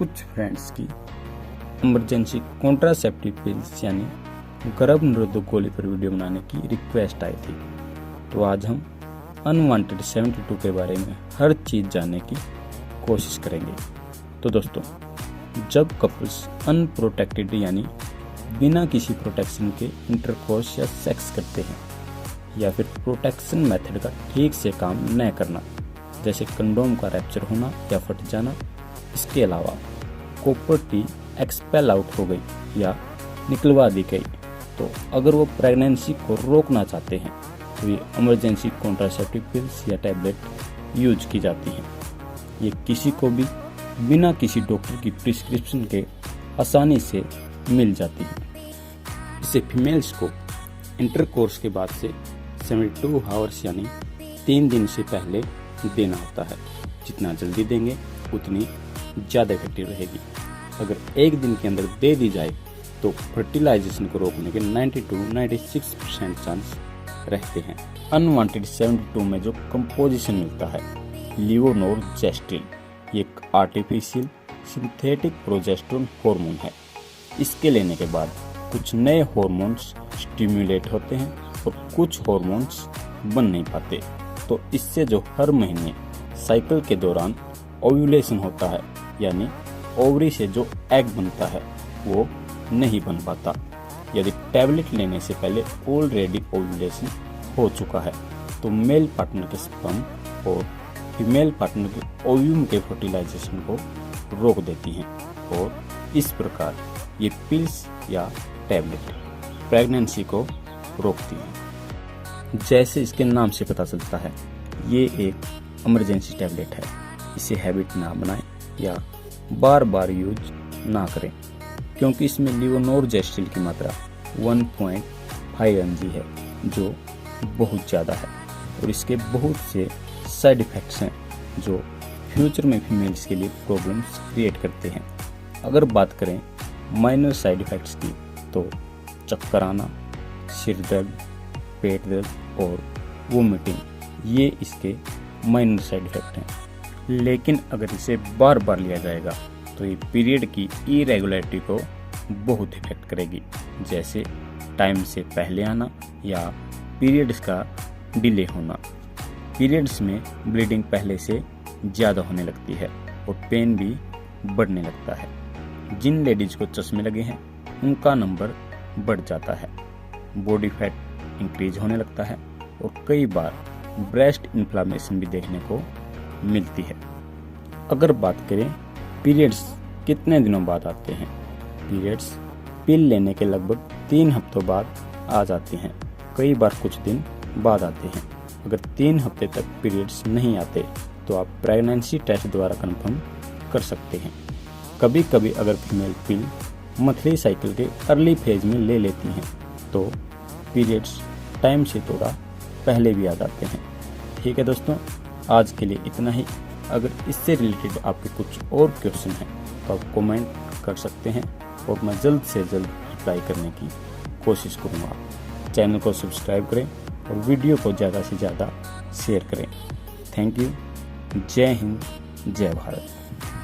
कुछ फ्रेंड्स की emergency contraceptive pills यानी गर्भ निरोधक गोली पर वीडियो बनाने की रिक्वेस्ट आई थी। तो आज हम अनवांटेड 72 के बारे में हर चीज़ जानने की कोशिश करेंगे। तो दोस्तों, जब कपल्स अनप्रोटेक्टेड यानी बिना किसी प्रोटेक्शन के इंटरकोर्स या सेक्स करते हैं या फिर प्रोटेक्शन मेथड का ठीक से काम न करना, जैसे कंडोम का रैप्चर होना या फट जाना, इसके अलावा कॉपर टी एक्सपेल आउट हो गई या निकलवा दी गई, तो अगर वो प्रेगनेंसी को रोकना चाहते हैं तो ये इमरजेंसी कॉन्ट्रासेप्टिव पिल्स या टैबलेट यूज की जाती हैं। ये किसी को भी बिना किसी डॉक्टर की प्रिस्क्रिप्शन के आसानी से मिल जाती है। इसे फीमेल्स को इंटरकोर्स के बाद से 72 आवर्स यानी 3 दिन से पहले देना होता है। जितना जल्दी देंगे उतनी ज़्यादा इफेक्टिव रहेगी। अगर एक दिन के अंदर दे दी जाए तो फर्टिलाइजेशन को रोकने के 90 to 96% चांस रहते हैं। अनवांटेड 72 में जो कंपोजिशन मिलता है लेवोनोर्जेस्ट्रिन, ये एक आर्टिफिशियल सिंथेटिक प्रोजेस्टेरोन हार्मोन है। इसके लेने के बाद कुछ नए हार्मोन्स स्टिम्युलेट होते हैं और कुछ हार्मोन्स बन नहीं पाते। तो इससे जो हर महीने साइकिल के दौरान ओव्यूलेशन होता है यानी ओवरी से जो एग बनता है वो नहीं बन पाता। यदि टैबलेट लेने से पहले ऑलरेडी ओव्यूलेशन हो चुका है तो मेल पार्टनर के स्पर्म और फीमेल पार्टनर के ओव्यूम के फर्टिलाइजेशन को रोक देती हैं और इस प्रकार ये पिल्स या टैबलेट प्रेगनेंसी को रोकती हैं। जैसे इसके नाम से पता चलता है, ये एक इमरजेंसी टैबलेट है। इसे हैबिट ना बनाएं या बार बार यूज ना करें, क्योंकि इसमें लेवोनोर्जेस्ट्रिन की मात्रा 1.5 mg है, जो बहुत ज़्यादा है और इसके बहुत से साइड इफ़ेक्ट्स हैं जो फ्यूचर में फीमेल्स के लिए प्रॉब्लम्स क्रिएट करते हैं। अगर बात करें माइनर साइड इफ़ेक्ट्स की, तो चक्कर आना, सिर दर्द, पेट दर्द और वोमिटिंग, ये इसके माइनर साइड इफ़ेक्ट हैं। लेकिन अगर इसे बार बार लिया जाएगा तो ये पीरियड की इरेगुलरिटी को बहुत इफेक्ट करेगी, जैसे टाइम से पहले आना या पीरियड्स का डिले होना। पीरियड्स में ब्लीडिंग पहले से ज़्यादा होने लगती है और पेन भी बढ़ने लगता है। जिन लेडीज को चश्मे लगे हैं उनका नंबर बढ़ जाता है, बॉडी फैट इंक्रीज होने लगता है और कई बार ब्रेस्ट इन्फ्लामेशन भी देखने को मिलती है। अगर बात करें पीरियड्स कितने दिनों बाद आते हैं, पीरियड्स पिल लेने के लगभग 3 हफ्तों बाद आ जाते हैं, कई बार कुछ दिन बाद आते हैं। अगर 3 हफ्ते तक पीरियड्स नहीं आते तो आप प्रेगनेंसी टेस्ट द्वारा कंफर्म कर सकते हैं। कभी कभी अगर फीमेल पिल मंथली साइकिल के अर्ली फेज में ले लेती हैं तो पीरियड्स टाइम से थोड़ा पहले भी आ जाते हैं। ठीक है दोस्तों, आज के लिए इतना ही। अगर इससे रिलेटेड आपके कुछ और क्वेश्चन हैं तो आप कमेंट कर सकते हैं और मैं जल्द से जल्द रिप्लाई करने की कोशिश करूँगा। चैनल को सब्सक्राइब करें और वीडियो को ज़्यादा से ज़्यादा शेयर करें। Thank you. जय हिंद, जय भारत।